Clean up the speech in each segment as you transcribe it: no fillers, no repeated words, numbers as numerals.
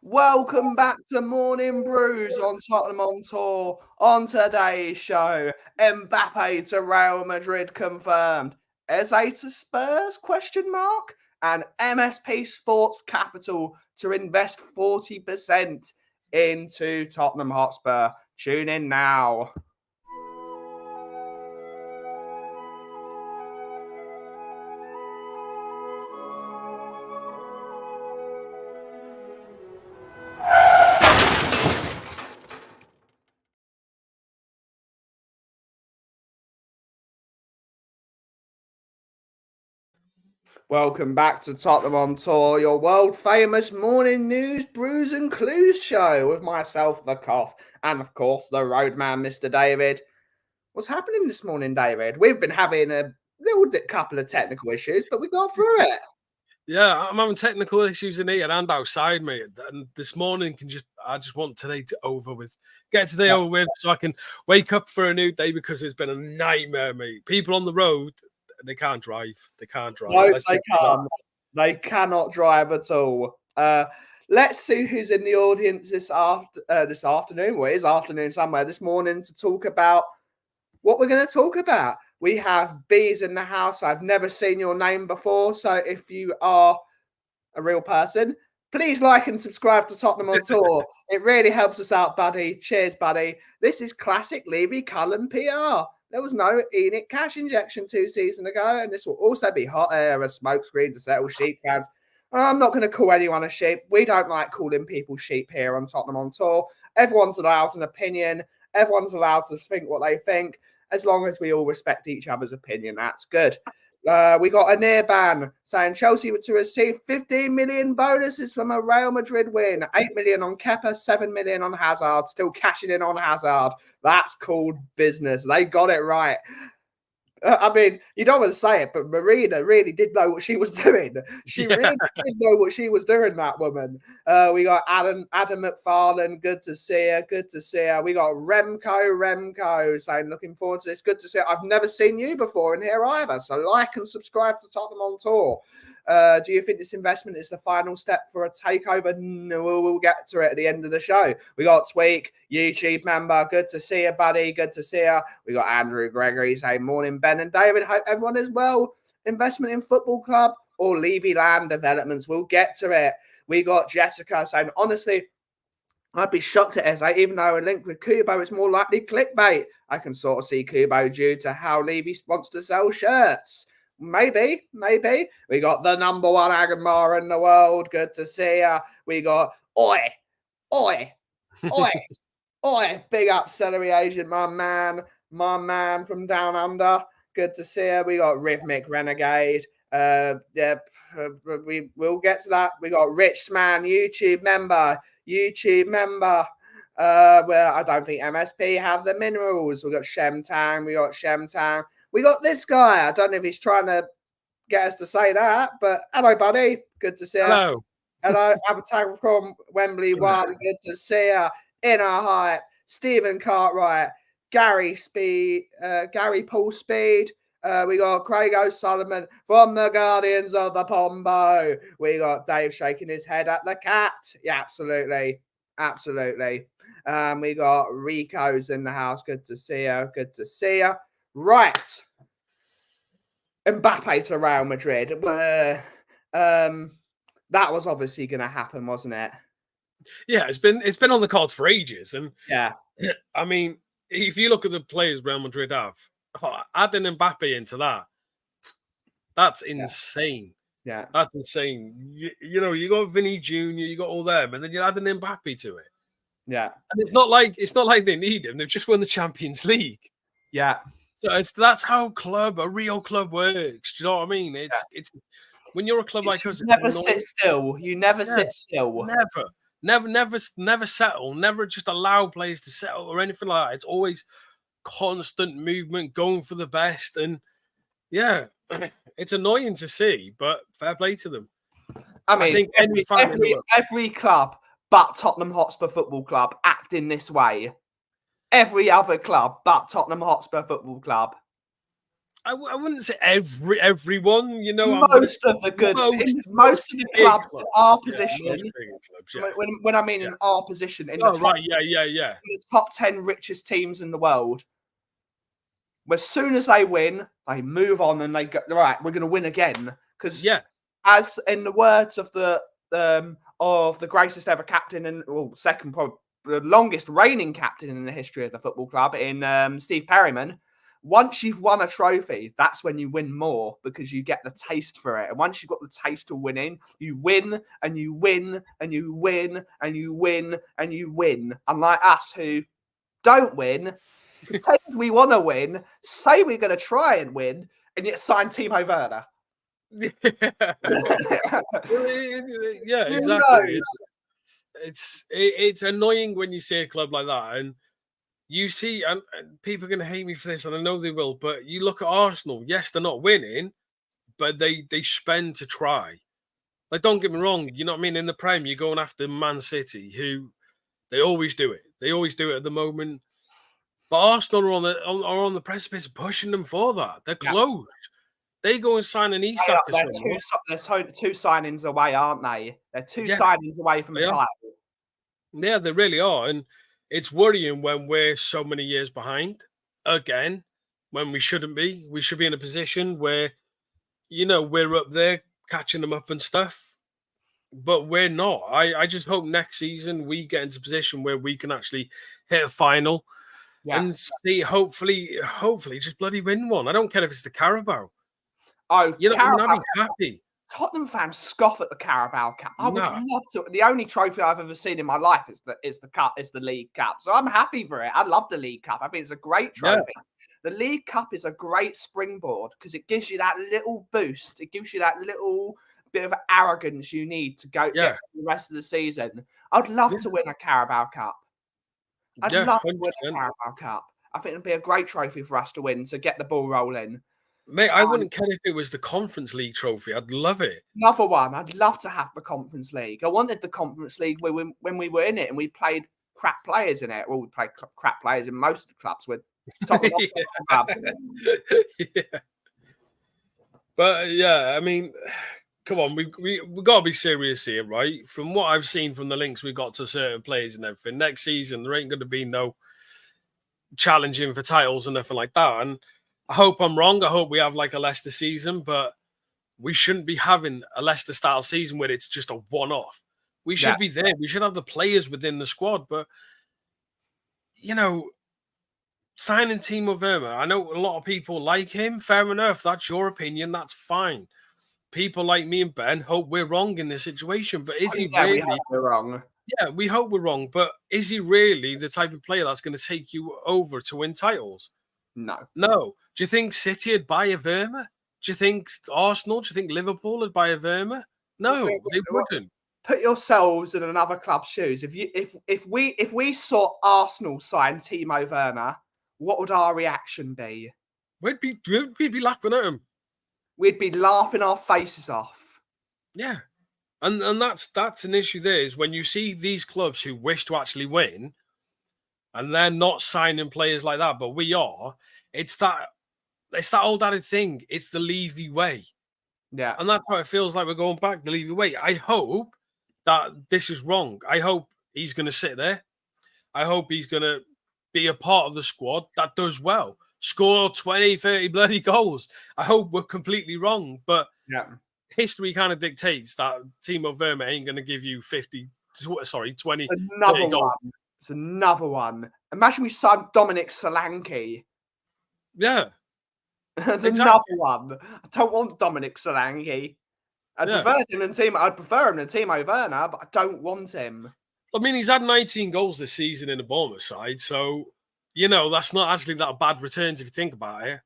Welcome back to Morning Brews on Tottenham on Tour. On today's show, Mbappe to Real Madrid confirmed. Eze to Spurs, question mark? And MSP Sports Capital to invest 40% into Tottenham Hotspur. Tune in now. Welcome back to Tottenham on Tour, your world-famous morning news, brews and clues show with myself, the Kauff, and of course the roadman, Mr. David. What's happening this morning, David? We've been having a little couple of technical issues, but we got through it. Yeah, I'm having technical issues in here and outside, mate. And this morning I just want today get today over with, so I can wake up for a new day, because it's been a nightmare, mate. People on the road, they can't drive. They can't drive. No, they can't. They cannot drive at all. Let's see who's in the audience this afternoon. Well, it is afternoon somewhere this morning to talk about what we're going to talk about. We have Bees in the house. I've never seen your name before, so if you are a real person, please like and subscribe to Tottenham on Tour. It really helps us out, buddy. Cheers, buddy. This is classic Levy Cullen PR. There was no Enoch cash injection 2 seasons ago, and this will also be hot air, a smoke screen to settle sheep fans. I'm not going to call anyone a sheep. We don't like calling people sheep here on Tottenham on Tour. Everyone's allowed an opinion. Everyone's allowed to think what they think. As long as we all respect each other's opinion, that's good. We got a near ban saying Chelsea were to receive 15 million bonuses from a Real Madrid win. 8 million on Kepa, 7 million on Hazard. Still cashing in on Hazard. That's called business. They got it right. I mean, you don't want to say it, but Marina really did know what she was doing. She really did know what she was doing, that woman. We got Adam McFarlane. Good to see her. Good to see her. We got Remco saying, looking forward to this. Good to see her. I've never seen you before in here either. So like and subscribe to Tottenham on Tour. Do you think this investment is the final step for a takeover? No, we'll get to it at the end of the show. We got Tweak, YouTube member. Good to see you, buddy. Good to see you. We got Andrew Gregory saying, morning, Ben and David. Hope everyone is well. Investment in football club or Levy Land developments. We'll get to it. We got Jessica saying, honestly, I'd be shocked at Eze, even though a link with Kubo is more likely clickbait. I can sort of see Kubo due to how Levy wants to sell shirts. Maybe. We got the number one Agamar in the world. Good to see ya. We got Oi. Big up Celery Asian, my man from down under. Good to see ya. We got Rhythmic Renegade. We will get to that. We got Richman, YouTube member. Well, I don't think MSP have the minerals. We got Shemtang. We got this guy. I don't know if he's trying to get us to say that, but hello, buddy. Good to see you. Hello, Avatar from Wembley One. Good to see you. Inner Hype, Stephen Cartwright, Gary Paul Speed. We got Craig O'Sullivan from the Guardians of the Pombo. We got Dave shaking his head at the cat. Yeah, absolutely. We got Rico's in the house. Good to see you. Right. Mbappe to Real Madrid. That was obviously going to happen, wasn't it? Yeah, it's been on the cards for ages. And yeah, I mean, if you look at the players Real Madrid have, adding Mbappe into that's insane. Yeah. That's insane. You know, you got Vinny Jr., you got all them, and then you're adding Mbappe to it. Yeah. And it's not like they need him. They've just won the Champions League. Yeah. So that's how a real club works. Do you know what I mean? It's when you're a club like us, you never sit still. You never sit still. Never settle. Never just allow players to settle or anything like that. It's always constant movement, going for the best, and yeah, it's annoying to see, but fair play to them. I mean, every club but Tottenham Hotspur Football Club act in this way. Every other club but Tottenham Hotspur Football Club. I wouldn't say everyone, you know. Most of the good, most of the clubs in our position. Most bigger clubs, yeah. When I mean in our position, in the top, right, yeah. the top 10 richest teams in the world. As soon as they win, they move on and they go, right, we're going to win again. Because as in the words of the greatest ever captain and second, probably the longest reigning captain in the history of the football club, in Steve Perryman, once you've won a trophy, that's when you win more because you get the taste for it. And once you've got the taste of winning, you win and you win and you win and you win and you win. Unlike us who don't win, pretend we want to win, say we're going to try and win, and yet sign Timo Werner. Yeah, exactly. It's annoying when you see a club like that, and you see, and people are going to hate me for this, and I know they will, but you look at Arsenal. Yes, they're not winning, but they spend to try. Like, don't get me wrong, you know what I mean? In the Prem, you're going after Man City, who they always do it. They always do it at the moment. But Arsenal are on the precipice of pushing them for that. They're close. They go and sign an Isak. They're two signings away, aren't they? They're two signings away from the title. Yeah, they really are. And it's worrying when we're so many years behind again, when we shouldn't be. We should be in a position where, you know, we're up there catching them up and stuff. But we're not. I just hope next season we get into a position where we can actually hit a final and see, hopefully just bloody win one. I don't care if it's the Carabao. Oh, you know, Carabao, I'd be happy. Tottenham fans scoff at the Carabao Cup. I would love to. The only trophy I've ever seen in my life is the League Cup. So I'm happy for it. I love the League Cup. I think it's a great trophy. Yeah. The League Cup is a great springboard because it gives you that little boost. It gives you that little bit of arrogance you need to go get the rest of the season. I'd love to win a Carabao Cup. I'd love to win a Carabao Cup. I think it'd be a great trophy for us to win to get the ball rolling. Mate, I wouldn't care if it was the Conference League trophy. I'd love it. Another one. I'd love to have the Conference League. I wanted the Conference League when we were in it and we played crap players in it. Well, we played crap players in most of the clubs with Tottenham clubs. Yeah. But yeah, I mean, come on, we got to be serious here, right? From what I've seen from the links we got to certain players and everything, next season there ain't going to be no challenging for titles and nothing like that. And I hope I'm wrong. I hope we have like a Leicester season, but we shouldn't be having a Leicester style season where it's just a one-off. We should be there. We should have the players within the squad. But, you know, signing Timo Werner, I know a lot of people like him. Fair enough. That's your opinion. That's fine. People like me and Ben hope we're wrong in this situation. But is he really? We hope we're wrong. Yeah, we hope we're wrong. But is he really the type of player that's going to take you over to win titles? No. Do you think City would buy a Werner? Do you think Arsenal? Do you think Liverpool would buy a Werner? No, they wouldn't. Put yourselves in another club's shoes. If we saw Arsenal sign Timo Werner, what would our reaction be? We'd be laughing at him. We'd be laughing our faces off. Yeah, and that's an issue. There is when you see these clubs who wish to actually win, and they're not signing players like that, but we are. It's that old added thing. It's the Levy way. Yeah. And that's how it feels like we're going back the Levy way. I hope that this is wrong. I hope he's going to sit there. I hope he's going to be a part of the squad that does well. Score 20, 30 bloody goals. I hope we're completely wrong. But history kind of dictates that Timo Werner ain't going to give you 20, 30 goals. It's another one. Imagine we signed Dominic Solanke. Yeah. That's another one. I don't want Dominic Solanke. I'd prefer him than Timo Werner, but I don't want him. I mean, he's had 19 goals this season in the Bournemouth side, so, you know, that's not actually that bad returns if you think about it.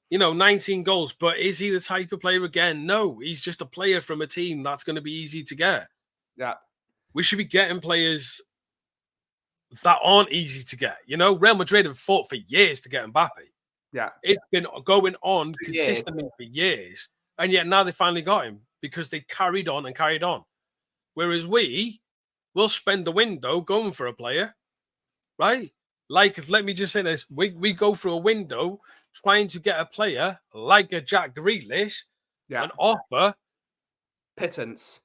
You know, 19 goals, but is he the type of player again? No, he's just a player from a team that's going to be easy to get. Yeah. We should be getting players that aren't easy to get. You know, Real Madrid have fought for years to get Mbappe. Yeah. It's been going on consistently for years. And yet now they finally got him because they carried on and carried on. Whereas we'll spend the window going for a player, right? Like, let me just say this: we go through a window trying to get a player like a Jack Grealish, and offer pittance.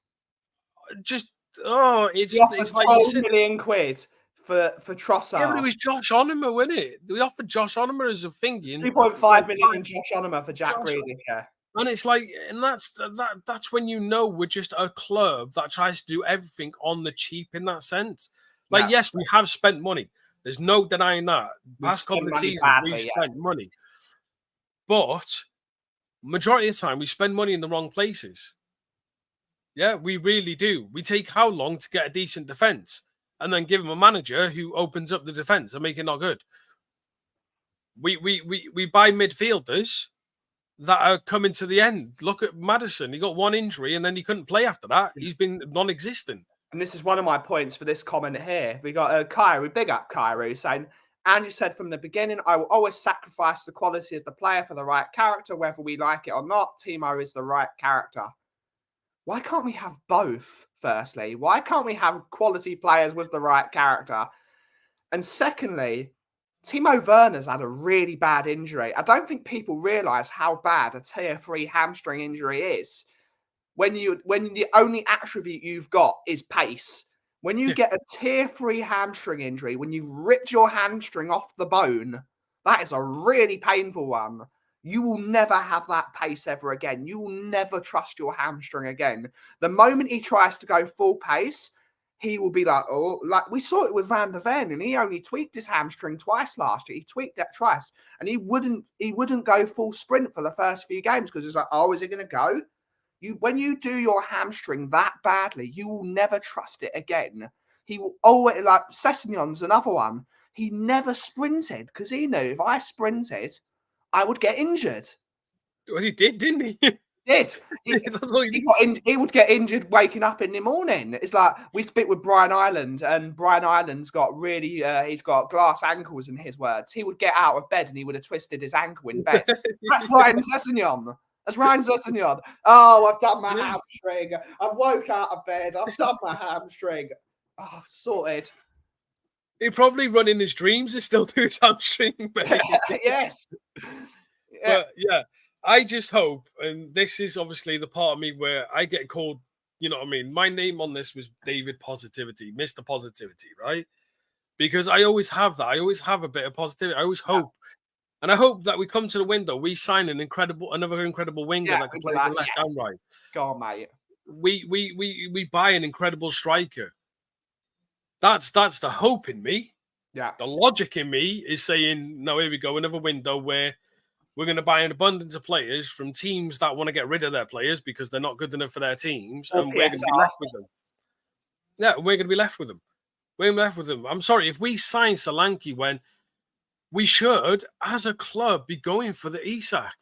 Just We offered it's like 12 million quid for Trossard. Yeah, but it was Josh Onomah, wasn't it? We offered Josh Onomah as a thingy. 2.5 million in Josh Onomah for Jack Grealish. Yeah. And it's like, and that's when you know we're just a club that tries to do everything on the cheap in that sense. Like, yes, we have spent money. There's no denying that. Past couple of seasons, we've spent money. But majority of the time, we spend money in the wrong places. Yeah, we really do. We take how long to get a decent defense and then give him a manager who opens up the defense and make it not good. We buy midfielders that are coming to the end. Look at Maddison. He got one injury and then he couldn't play after that. He's been non-existent. And this is one of my points for this comment here. We got Kyrie, big up Kyrie, saying, Andrew said from the beginning, I will always sacrifice the quality of the player for the right character, whether we like it or not. Timo is the right character. Why can't we have both, firstly? Why can't we have quality players with the right character? And secondly, Timo Werner's had a really bad injury. I don't think people realise how bad a tier 3 hamstring injury is. When the only attribute you've got is pace. When you get a tier 3 hamstring injury, when you've ripped your hamstring off the bone, that is a really painful one. You will never have that pace ever again. You will never trust your hamstring again. The moment he tries to go full pace, he will be like, oh, like we saw it with Van der Ven, and he only tweaked his hamstring twice last year. He tweaked that twice, and he wouldn't go full sprint for the first few games because it's like, oh, is it going to go? When you do your hamstring that badly, you will never trust it again. He will always, like Sessegnon's another one. He never sprinted because he knew if I sprinted, I would get injured. Well, he did, didn't he? He would get injured waking up in the morning. It's like we speak with Brian Ireland, and Brian Ireland's got really, he's got glass ankles in his words. He would get out of bed and he would have twisted his ankle in bed. That's Ryan Sessegnon. That's Ryan Sessegnon. Oh, I've done my hamstring. I've woke out of bed. I've done my hamstring. Oh, sorted. He'd probably run in his dreams and still do his hamstring, mate. Yes. But yeah, I just hope, and this is obviously the part of me where I get called, you know what I mean? My name on this was David Positivity, Mr. Positivity, right? Because I always have that. I always have a bit of positivity. I always hope. And I hope that we come to the window, we sign another incredible winger that can play the left and right. Go on, mate. We buy an incredible striker. That's the hope in me. Yeah. The logic in me is saying, no, here we go, another window where we're going to buy an abundance of players from teams that want to get rid of their players because they're not good enough for their teams, and we're going to be left with them. Yeah, we're going to be left with them. We're going to be left with them. I'm sorry, if we sign Solanke when we should, as a club, be going for the Isak.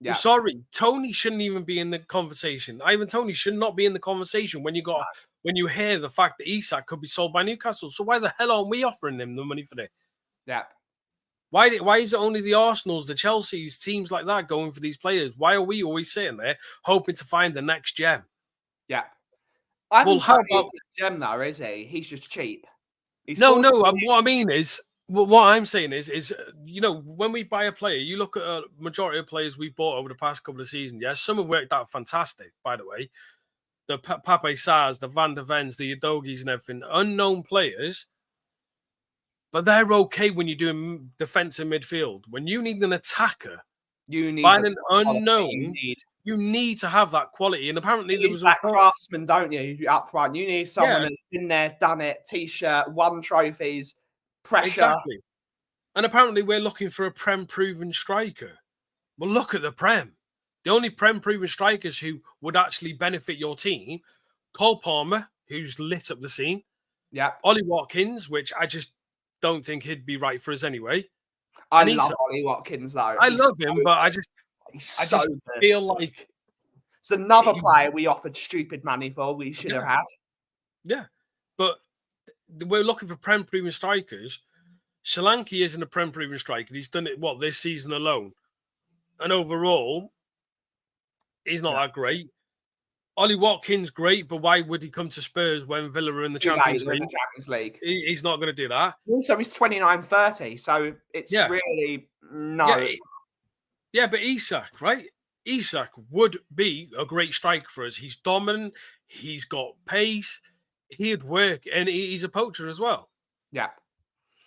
Yeah. I'm sorry, Tony shouldn't even be in the conversation. Ivan Tony should not be in the conversation when you hear the fact that Isak could be sold by Newcastle. So why the hell aren't we offering them the money for it? Yeah. Why is it only the Arsenals, the Chelseas, teams like that going for these players? Why are we always sitting there hoping to find the next gem? Yeah. Ivan Tony isn't a gem though, is he? He's just cheap. What I mean is, what I'm saying is, you know, when we buy a player, you look at a majority of players we bought over the past couple of seasons. Yeah, some have worked out fantastic, by the way. The Pape Sarrs, the Van der Vens, the Udogis and everything, unknown players, but they're okay when you're doing defensive midfield. When you need an attacker, you need an unknown. You need to have that quality, and apparently there was that craftsman, don't you? Up front, you need someone that's been there, done it, t-shirt, won trophies. Pressure. Exactly. And apparently we're looking for a Prem-proven striker. Well, look at the Prem. The only Prem-proven strikers who would actually benefit your team, Cole Palmer, who's lit up the scene. Yeah. Ollie Watkins, which I just don't think he'd be right for us anyway. I love Ollie Watkins, though. I love him, but I just feel like... It's another player we offered stupid money for we should have had. Yeah. But we're looking for Prem-proven strikers. Solanke isn't a Prem-proven striker. He's done it, this season alone. And overall, he's not that great. Ollie Watkins, great, but why would he come to Spurs when Villa are in the Champions League? He's not going to do that. Also, he's 29-30, so it's really no. Yeah, but Isak, right? Isak would be a great striker for us. He's dominant. He's got pace. He'd work, and he's a poacher as well. Yeah.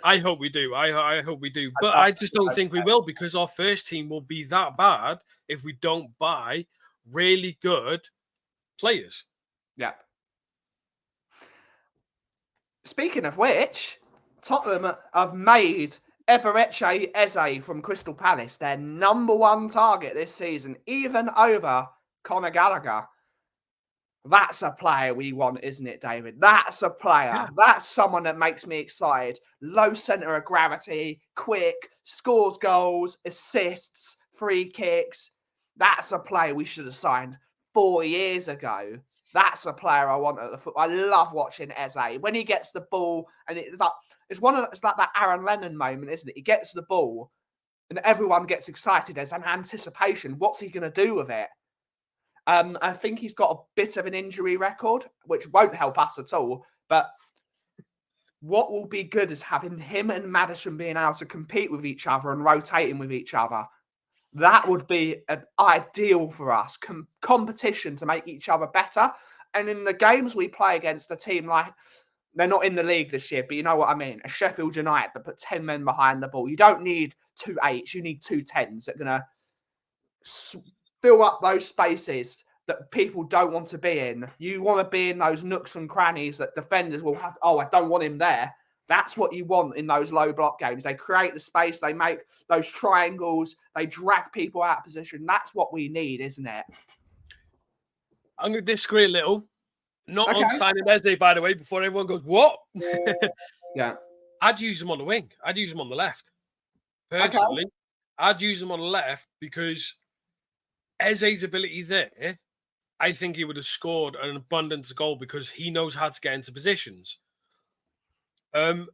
I hope we do. I hope we do. But I just don't think we will, because our first team will be that bad if we don't buy really good players. Yeah. Speaking of which, Tottenham have made Eberechi Eze from Crystal Palace their number one target this season, even over Conor Gallagher. That's a player we want, isn't it, David? That's a player. Yeah. That's someone that makes me excited. Low centre of gravity, quick, scores goals, assists, free kicks. That's a player we should have signed 4 years ago. That's a player I want at the football. I love watching Eze. When he gets the ball, and it's like that Aaron Lennon moment, isn't it? He gets the ball and everyone gets excited. There's an anticipation. What's he going to do with it? I think he's got a bit of an injury record, which won't help us at all. But what will be good is having him and Maddison being able to compete with each other and rotating with each other. That would be an ideal for us. Competition to make each other better. And in the games we play against a team like, they're not in the league this year, but you know what I mean? A Sheffield United that put 10 men behind the ball. You don't need 2 8s. You need 2 10s that are going to fill up those spaces that people don't want to be in. You want to be in those nooks and crannies that defenders will have. Oh, I don't want him there. That's what you want in those low block games. They create the space. They make those triangles. They drag people out of position. That's what we need, isn't it? I'm going to disagree a little. Not on signing Eze, by the way, before everyone goes, what? Yeah. I'd use him on the wing. I'd use him on the left. Personally, I'd use him on the left because Eze's ability there, I think he would have scored an abundance of goal because he knows how to get into positions. And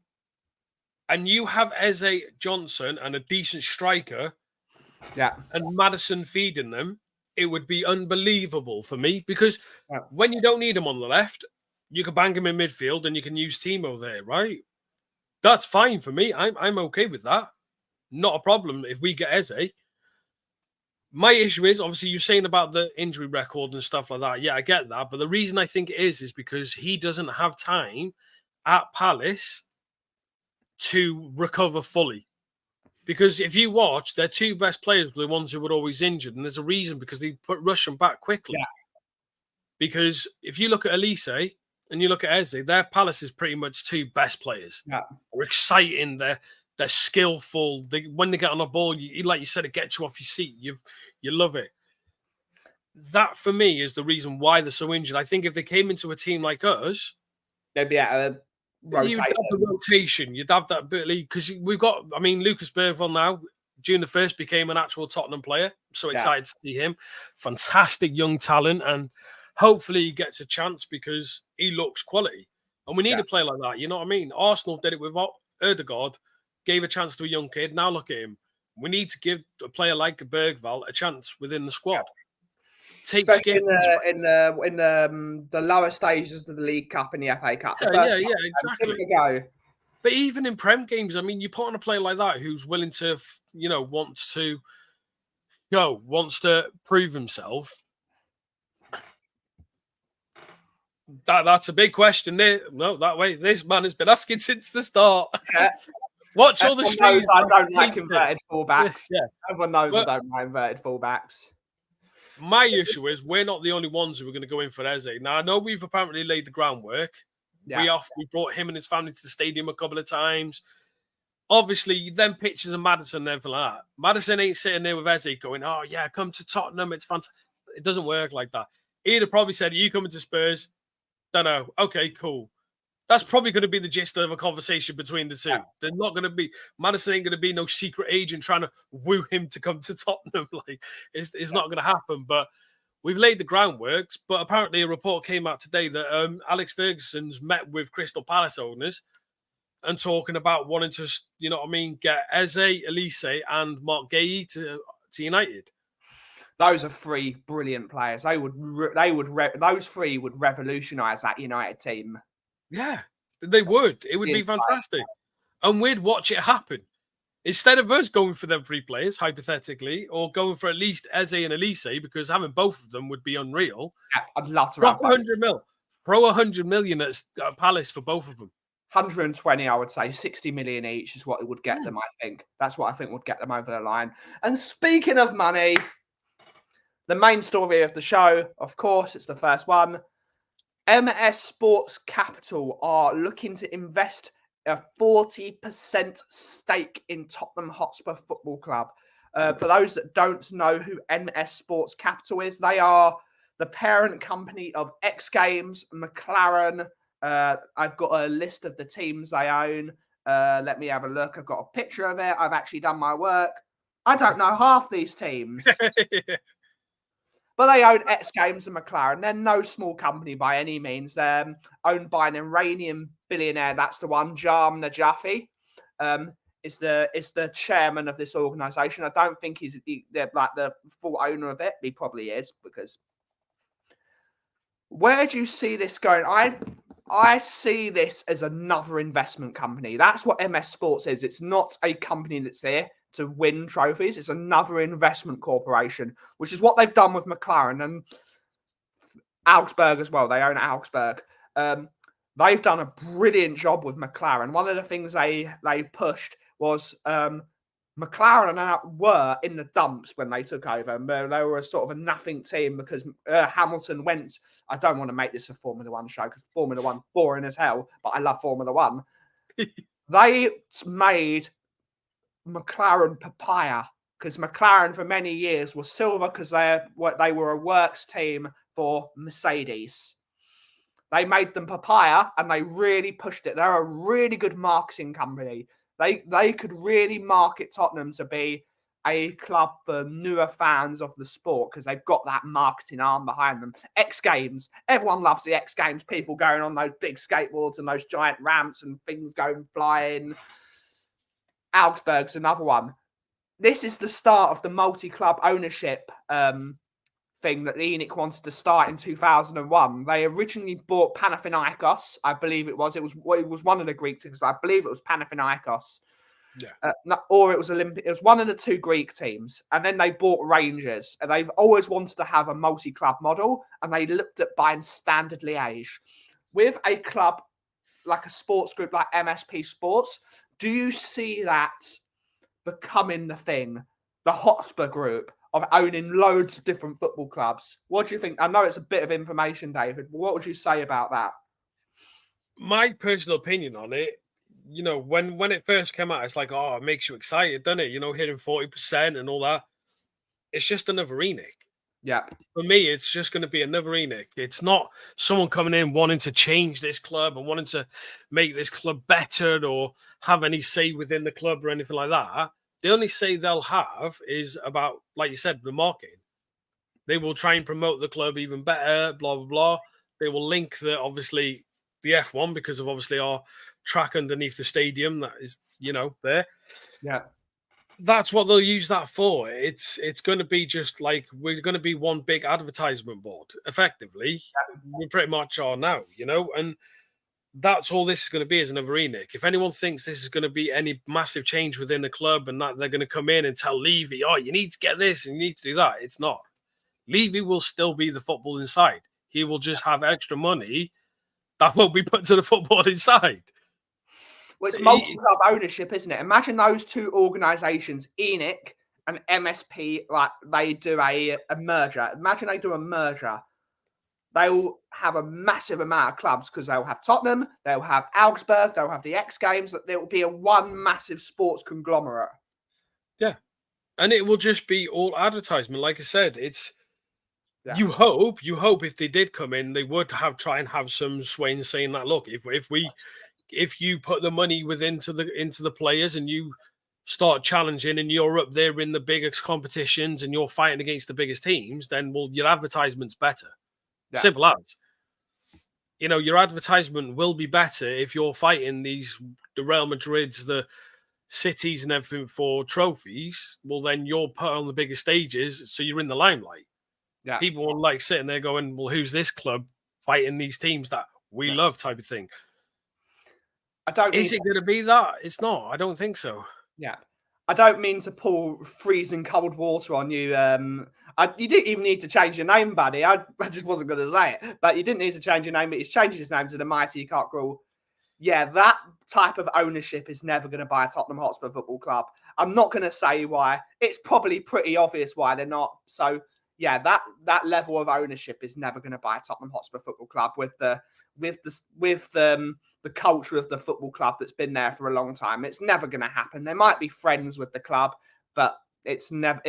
you have Eze, Johnson, and a decent striker, and Maddison feeding them, it would be unbelievable for me because when you don't need him on the left, you can bang him in midfield and you can use Timo there, right? That's fine for me. I'm okay with that. Not a problem if we get Eze. My issue is, obviously, you're saying about the injury record and stuff like that. Yeah, I get that. But the reason I think it is because he doesn't have time at Palace to recover fully. Because if you watch, their 2 best players were the ones who were always injured. And there's a reason because they put Russian back quickly. Yeah. Because if you look at Elise and you look at Eze, their Palace's pretty much 2 best players. Yeah. They're exciting. They're skillful. When they get on a ball, like you said, it gets you off your seat. You love it. That, for me, is the reason why they're so injured. I think if they came into a team like us, they'd be at a rotation. You'd have the rotation. You'd have that ability because we've got, Lucas Bergvall now, June the 1st, became an actual Tottenham player. So excited to see him. Fantastic young talent. And hopefully he gets a chance because he looks quality. And we need a player like that. You know what I mean? Arsenal did it with Ødegaard, gave a chance to a young kid. Now look at him. We need to give a player like Bergvall a chance within the squad. Take in the lower stages of the League Cup and the FA Cup. Exactly. But even in Prem games, you put on a player like that who's willing to, wants to prove himself. That's a big question. No, that way. This man has been asking since the start. Yeah. Watch all the streams. I don't like inverted fullbacks. Yeah. Everyone knows I don't like inverted fullbacks. My issue is we're not the only ones who are going to go in for Eze. Now, I know we've apparently laid the groundwork. Yeah. We brought him and his family to the stadium a couple of times. Obviously, then pictures of Maddison and everything like that. Maddison ain't sitting there with Eze going, oh, yeah, come to Tottenham. It's fantastic. It doesn't work like that. He'd have probably said, are you coming to Spurs? Don't know. Okay, cool. That's probably going to be the gist of a conversation between the two. Yeah. They're not going to be, Maddison ain't going to be no secret agent trying to woo him to come to Tottenham. It's not going to happen. But we've laid the groundwork. But apparently a report came out today that Alex Ferguson's met with Crystal Palace owners and talking about wanting to, get Eze, Elise and Mark Guéhi to United. Those are three brilliant players. Those three would revolutionise that United team. Yeah, they would. It would be fantastic. And we'd watch it happen. Instead of us going for them 3 players, hypothetically, or going for at least Eze and Elise, because having both of them would be unreal. Yeah, I'd love to drop 100 mil. Throw 100 million at Palace for both of them. 120, I would say. 60 million each is what it would get them, I think. That's what I think would get them over the line. And speaking of money, the main story of the show, of course, it's the first one. MS Sports Capital are looking to invest a 40% stake in Tottenham Hotspur Football Club. For those that don't know who MS Sports Capital is, they are the parent company of X Games, McLaren. I've got a list of the teams they own. Let me have a look. I've got a picture of it. I've actually done my work. I don't know half these teams. But they own X Games and McLaren. They're no small company by any means. They're owned by an Iranian billionaire. That's the one, Jam Najafi. Is the chairman of this organisation. I don't think he's like the full owner of it. He probably is, because where do you see this going? I see this as another investment company. That's what MS Sports is. It's not a company that's there to win trophies. It's another investment corporation, which is what they've done with McLaren and Augsburg as well. They own Augsburg. They've done a brilliant job with McLaren. One of the things they pushed was McLaren were in the dumps when they took over. They were a sort of a nothing team because Hamilton went. I don't want to make this a Formula One show because Formula One boring as hell, but I love Formula One. They made McLaren papaya because McLaren for many years was silver because they were a works team for Mercedes. They made them papaya and they really pushed it. They're a really good marketing company. They could really market Tottenham to be a club for newer fans of the sport because they've got that marketing arm behind them. X Games. Everyone loves the X Games. People going on those big skateboards and those giant ramps and things going flying. Augsburg's another one. This is the start of the multi-club ownership thing that ENIC wants to start in 2001. They originally bought Panathinaikos, I believe it was. It was one of the Greek teams, but I believe it was Panathinaikos. Yeah. Or it was Olympic. It was one of the 2 Greek teams. And then they bought Rangers. And they've always wanted to have a multi-club model. And they looked at buying Standard Liège. With a club like a sports group like MSP Sports, do you see that becoming the thing? The Hotspur Group of owning loads of different football clubs. What do you think? I know it's a bit of information, David, but what would you say about that? My personal opinion on it, when it first came out, it's like, oh, it makes you excited, doesn't it? Hitting 40% and all that. It's just another ENIC. Yeah. For me, it's just going to be another ENIC. It's not someone coming in wanting to change this club and wanting to make this club better or have any say within the club or anything like that. The only say they'll have is about, like you said, the marketing. They will try and promote the club even better, blah, blah, blah. They will link the F1 because of obviously our track underneath the stadium that is, there. Yeah. That's what they'll use that for. It's going to be just like we're going to be one big advertisement board, effectively. Yeah. We pretty much are now, and that's all this is going to be is another ENIC. If anyone thinks this is going to be any massive change within the club and that they're going to come in and tell Levy, oh, you need to get this and you need to do that, it's not. Levy will still be the football inside. He will just have extra money that won't be put to the football inside. Well, it's multi-club ownership, isn't it? Imagine those 2 organisations, ENIC and MSP, like they do a merger. Imagine they do a merger. They'll have a massive amount of clubs because they'll have Tottenham, they'll have Augsburg, they'll have the X Games. There will be one massive sports conglomerate. Yeah. And it will just be all advertisement. Like I said, it's you hope if they did come in, they would try and have some sway in saying that, look, if you put the money into the players and you start challenging and you're up there in the biggest competitions and you're fighting against the biggest teams, then your advertisement's better. Yeah. Simple as. Your advertisement will be better if you're fighting the Real Madrids, the cities and everything for trophies, well, then you're put on the bigger stages, so you're in the limelight. Yeah. People are like sitting there going, well, who's this club fighting these teams that we love type of thing. Is it going to be that? It's not. I don't think so. Yeah. I don't mean to pour freezing cold water on you. You didn't even need to change your name, buddy. I just wasn't going to say it. But you didn't need to change your name. But he's changed his name to the Mighty Cockerel. Yeah, that type of ownership is never going to buy Tottenham Hotspur Football Club. I'm not going to say why. It's probably pretty obvious why they're not. So, yeah, that level of ownership is never going to buy Tottenham Hotspur Football Club with the culture of the football club that's been there for a long time. It's never going to happen. They might be friends with the club, but it's never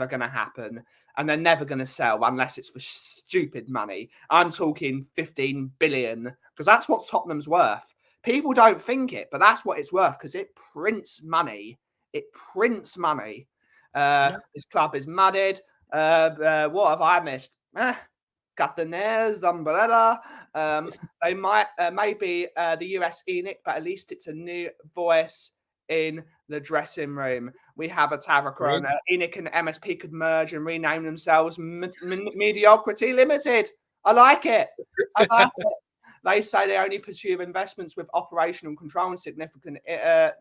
going to happen. And they're never going to sell unless it's for stupid money. I'm talking 15 billion because that's what Tottenham's worth. People don't think it, but that's what it's worth because it prints money. It prints money. This club is mudded. What have I missed? Cataners, Umbrella. They might maybe the US Enoch, but at least it's a new voice in the dressing room. We have a Tavakron. Enoch and MSP could merge and rename themselves Mediocrity Limited. I like it. I like it. They say they only pursue investments with operational control and significant. Right,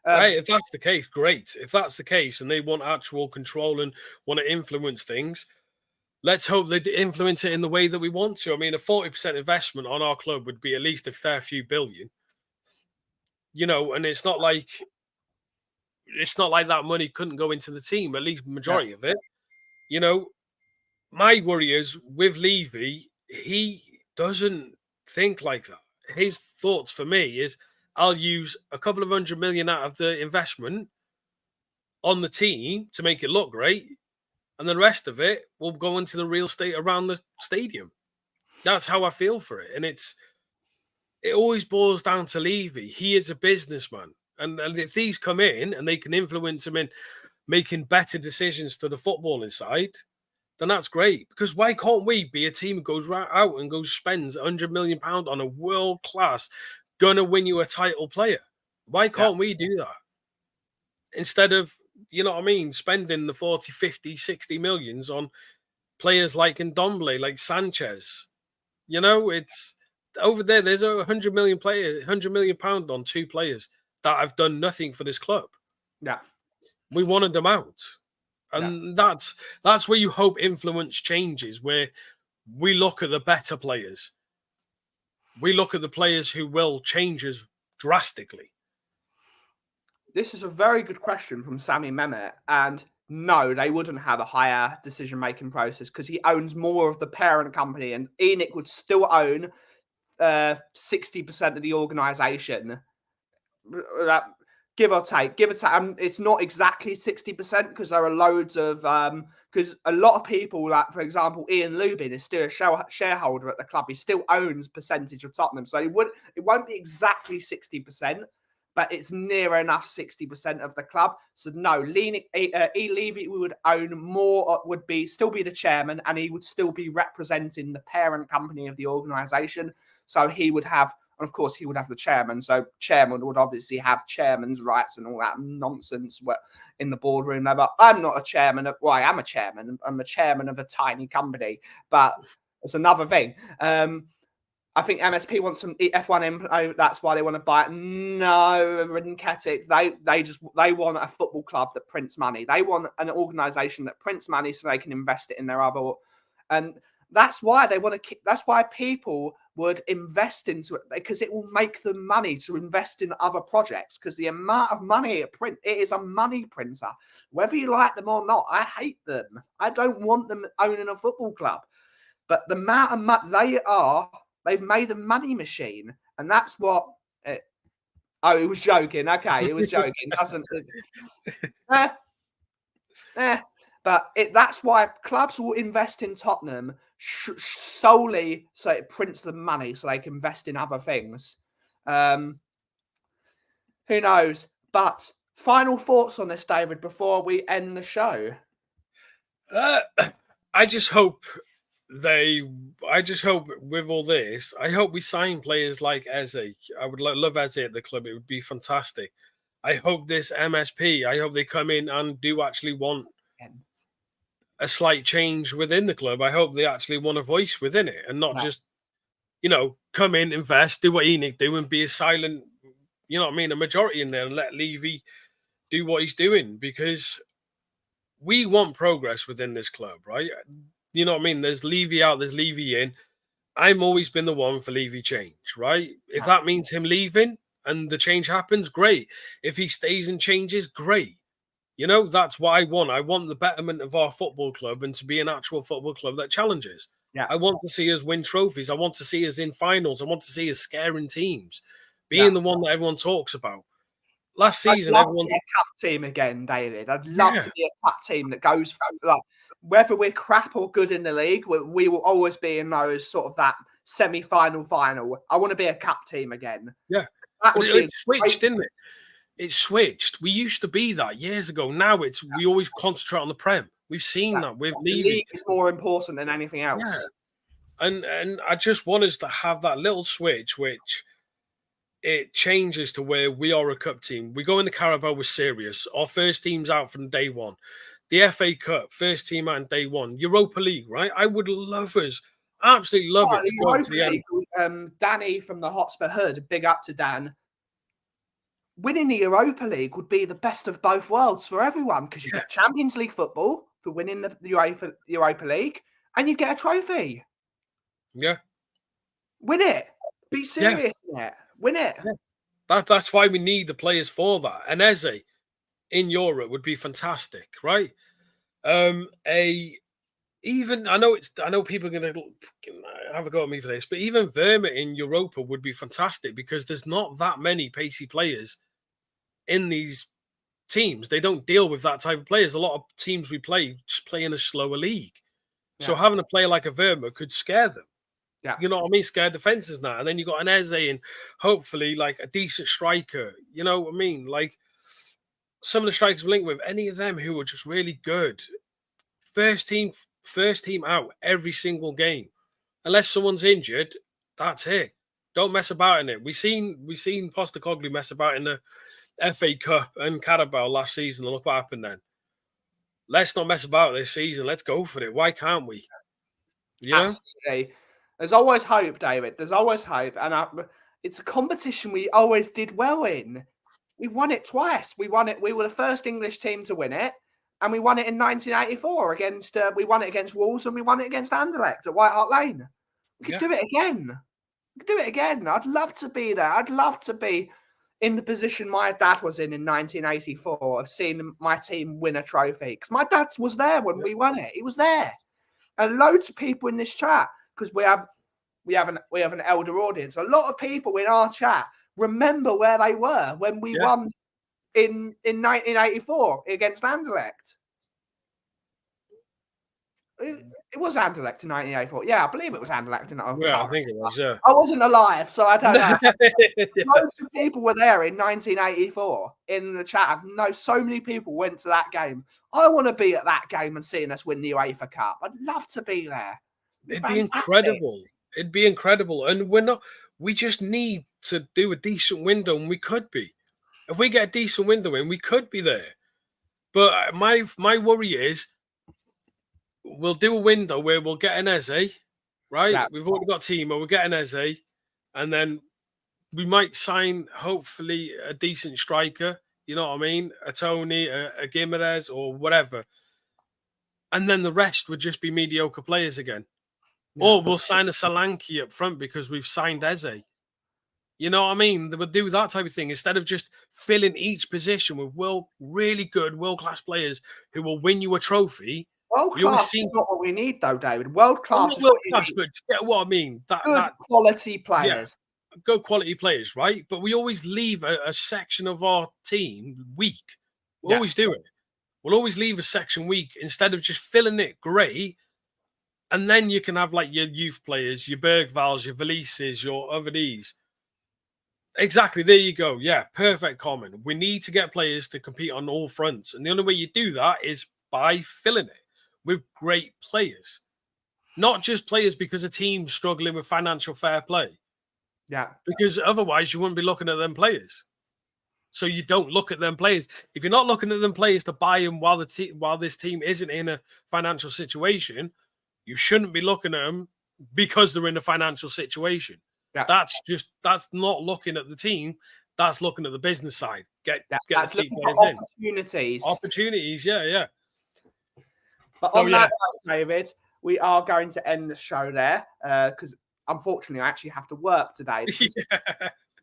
if that's the case, great. If that's the case, and they want actual control and want to influence things, let's hope they influence it in the way that we want to. I mean, a 40% investment on our club would be at least a fair few billion. And it's not like that money couldn't go into the team, at least majority of it. My worry is with Levy, he doesn't think like that. His thoughts for me is I'll use a couple of 100 million out of the investment on the team to make it look great. And the rest of it will go into the real estate around the stadium. That's how I feel for it. And it always boils down to Levy. He is a businessman. And if these come in and they can influence him in making better decisions to the footballing side, then that's great. Because why can't we be a team that goes right out and spends £100 million on a world-class, gonna win you a title player? Why can't we do that? Instead of, spending the 40, 50, 60 millions on players like Ndombele, like Sanchez. It's over there. There's a £100 million on two players that have done nothing for this club. Yeah. We wanted them out. And that's where you hope influence changes, where we look at the better players. We look at the players who will change us drastically. This is a very good question from Sammy Mehmet. And no, they wouldn't have a higher decision-making process because he owns more of the parent company. And Enoch would still own 60% of the organisation. Give or take. It's not exactly 60% because there are loads of because a lot of people, like for example, Ian Lubin is still a shareholder at the club. He still owns percentage of Tottenham, so it won't be exactly 60%, but it's near enough 60% of the club. So no, Levy would own more, still be the chairman, and he would still be representing the parent company of the organisation. So he would have. And of course, he would have the chairman. So chairman would obviously have chairman's rights and all that nonsense in the boardroom. But I'm not a chairman. I am a chairman. I'm a chairman of a tiny company. But it's another thing. I think MSP wants some F1 info. That's why they want to buy it. No, Rinketic. They want a football club that prints money. They want an organisation that prints money so they can invest it in their other. And that's why they want to. That's why people would invest into it, because it will make them money to invest in other projects, because the amount of money it is a money printer. Whether you like them or not, I hate them. I don't want them owning a football club. But the amount of money they've made a money machine. And that's what... it was joking. Okay, it was joking. But that's why clubs will invest in Tottenham solely so it prints them money so they can invest in other things. Who knows? But final thoughts on this, David, before we end the show? I just hope with all this, I hope we sign players like Eze. I would love Eze at the club. It would be fantastic. I hope this MSP, I hope they come in and do actually want a slight change within the club. I hope they actually want a voice within it and not just, come in, invest, do what he need to do and be a silent, a majority in there and let Levy do what he's doing, because we want progress within this club, right? You know what I mean? There's Levy out, there's Levy in. I'm always been the one for Levy change, right? If that means him leaving and the change happens, great. If he stays and changes, great. That's what I want. I want the betterment of our football club and to be an actual football club that challenges. Yeah. I want to see us win trophies. I want to see us in finals. I want to see us scaring teams, being the one that everyone talks about. Last season, everyone's a cup team again, David. I'd love to be a cup team that goes like, whether we're crap or good in the league, we will always be in those sort of that semi-final final. I want to be a cup team again. Yeah, that would it switched, didn't it? It switched. We used to be that years ago. Now we always concentrate on the Prem. We've seen that with Levy. The league is more important than anything else. Yeah. And I just want us to have that little switch, which it changes to where we are a cup team. We go in the Carabao, we're serious. Our first team's out from day one. The FA Cup, first team out on day one. Europa League, right? I would love us, absolutely love it to go to the end. Danny from the Hotspur Hood, big up to Dan. Winning the Europa League would be the best of both worlds for everyone, because you get Champions League football for winning the Europa League, and you get a trophy. Yeah. Win it. Be serious in it. Win it. Yeah. That's why we need the players for that. And Eze in Europe would be fantastic, right? Even I know people are going to have a go at me for this, but even Verma in Europa would be fantastic, because there's not that many pacey players in these teams. They don't deal with that type of players. A lot of teams we play just play in a slower league. Yeah. So having a player like a Verma could scare them. Yeah. You know what I mean? Scare defenses now. And then you got an Eze and hopefully like a decent striker. You know what I mean? Like some of the strikers we link with, any of them who are just really good. First team out every single game. Unless someone's injured, that's it. Don't mess about in it. We seen Postecoglou mess about in the FA Cup and Carabao last season, and look what happened then. Let's not mess about this season. Let's go for it. Why can't we? Absolutely. There's always hope, David. There's always hope. And it's a competition we always did well in. We won it twice. We won it. We were the first English team to win it. And we won it in 1984 against, we won it against Wolves, and we won it against Anderlecht at White Hart Lane. We could do it again. We could do it again. I'd love to be there. I'd love to be in the position my dad was in 1984 of seeing my team win a trophy. Because my dad was there when we won it. He was there. And loads of people in this chat, because we have an elder audience. A lot of people in our chat remember where they were when we won in 1984 against Anderlecht. It was Anderlecht in 1984. Yeah, I believe it was Anderlecht. I think it was, yeah. I wasn't alive, so I don't know. Loads of people were there in 1984 in the chat. I know so many people went to that game. I want to be at that game and seeing us win the UEFA Cup. I'd love to be there. It'd be incredible. It'd be incredible. And we just need to do a decent window, and we could be. If we get a decent window in, we could be there. But my worry is we'll do a window where we'll get an Eze, right? We've already got Timo, we'll get an Eze, and then we might sign, hopefully, a decent striker, you know what I mean? A Tony, a Gimenez, or whatever. And then the rest would just be mediocre players again. Yeah. Or we'll sign a Solanke up front because we've signed Eze. You know what I mean? They would do that type of thing instead of just filling each position with really good, world-class players who will win you a trophy. World-class is not what we need, though, David. World-class is world-class, but you get what I mean? Good quality players. Yeah, good quality players, right? But we always leave a section of our team weak. We always do it. We'll always leave a section weak instead of just filling it great. And then you can have like your youth players, your Bergvals, your Valises, your other these. Exactly. There you go. Yeah, perfect comment. We need to get players to compete on all fronts. And the only way you do that is by filling it with great players. Not just players because a team's struggling with financial fair play. Yeah. Because otherwise you wouldn't be looking at them players. so you don't look at them players. If you're not looking at them players to buy them while this team isn't in a financial situation, you shouldn't be looking at them because they're in a financial situation. Yeah. That's not looking at the team. That's looking at the business side. Get that's the key looking players for in. Opportunities, yeah. But on that note, David, we are going to end the show there because unfortunately I actually have to work today.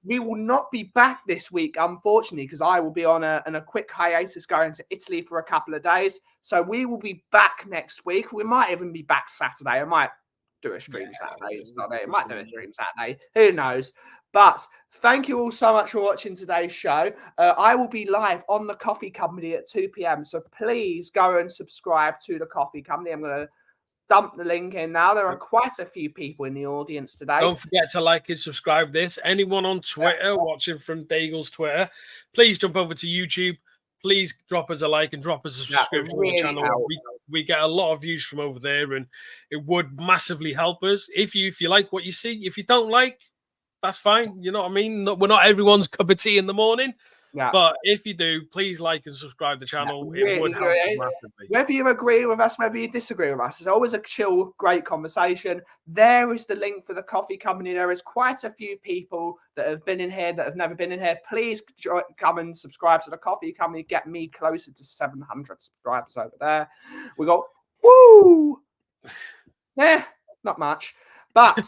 We will not be back this week, unfortunately, because I will be on a quick hiatus going to Italy for a couple of days. So we will be back next week. We might even be back Saturday. I might do a stream Saturday. I might do a stream Saturday. Who knows? But thank you all so much for watching today's show. I will be live on the Coffee Company at 2 p.m. So please go and subscribe to the Coffee Company. I'm going to dump the link in now. There are quite a few people in the audience today. Don't forget to like and subscribe this. Anyone on Twitter watching from Daigle's Twitter, please jump over to YouTube. Please drop us a like and drop us a subscription to the channel. We get a lot of views from over there, and it would massively help us. If you like what you see, if you don't like, that's fine. You know what I mean? We're not everyone's cup of tea in the morning. Yeah. But if you do, please like and subscribe to the channel. It would help us massively. Whether you agree with us, whether you disagree with us, it's always a chill, great conversation. There is the link for the Coffee Company. There is quite a few people that have been in here that have never been in here. Please come and subscribe to the Coffee Company. Get me closer to 700 subscribers over there. We got, woo! Yeah, not much. But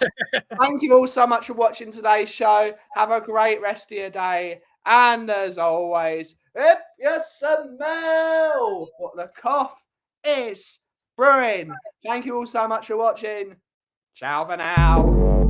thank you all so much for watching today's show. Have a great rest of your day. And as always, if you smell what the cough is brewing, thank you all so much for watching. Ciao for now.